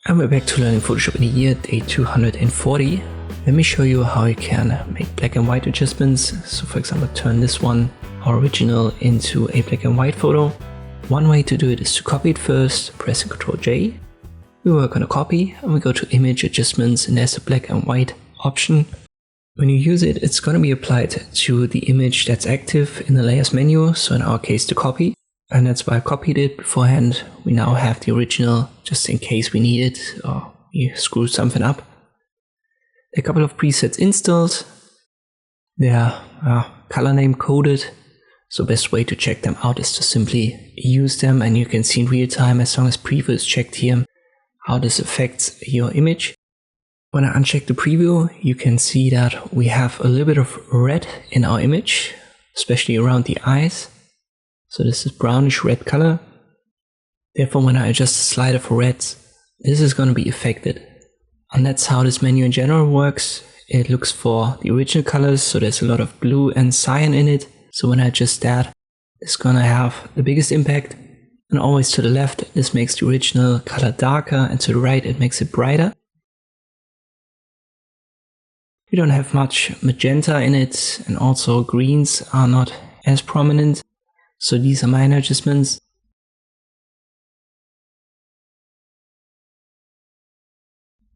And we're back to learning Photoshop in the year day 240. Let me show you how you can make black and white adjustments. So for example, turn this one, our original, into a black and white photo. One way to do it is to copy it first, pressing Ctrl J. We work on a copy and we go to image adjustments, and there's a black and white option. When you use it, it's going to be applied to the image that's active in the layers menu. So in our case, the copy. And that's why I copied it beforehand. We now have the original just in case we need it or we screw something up. There are a couple of presets installed. They are color name coded. So best way to check them out is to simply use them, and you can see in real time, as long as preview is checked here, how this affects your image. When I uncheck the preview, you can see that we have a little bit of red in our image, especially around the eyes. So this is brownish red color. Therefore, when I adjust the slider for reds, this is going to be affected. And that's how this menu in general works. It looks for the original colors, so there's a lot of blue and cyan in it. So when I adjust that, it's going to have the biggest impact. And always to the left, this makes the original color darker, and to the right, it makes it brighter. We don't have much magenta in it, and also greens are not as prominent. So these are minor adjustments.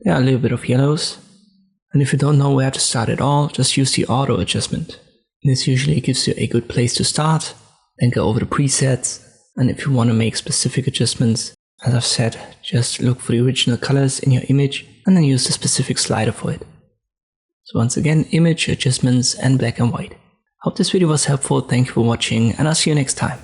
There are a little bit of yellows. And if you don't know where to start at all, just use the auto adjustment. This usually gives you a good place to start. Then go over the presets. And if you want to make specific adjustments, as I've said, just look for the original colors in your image and then use the specific slider for it. So once again, image adjustments and black and white. Hope this video was helpful. Thank you for watching, and I'll see you next time.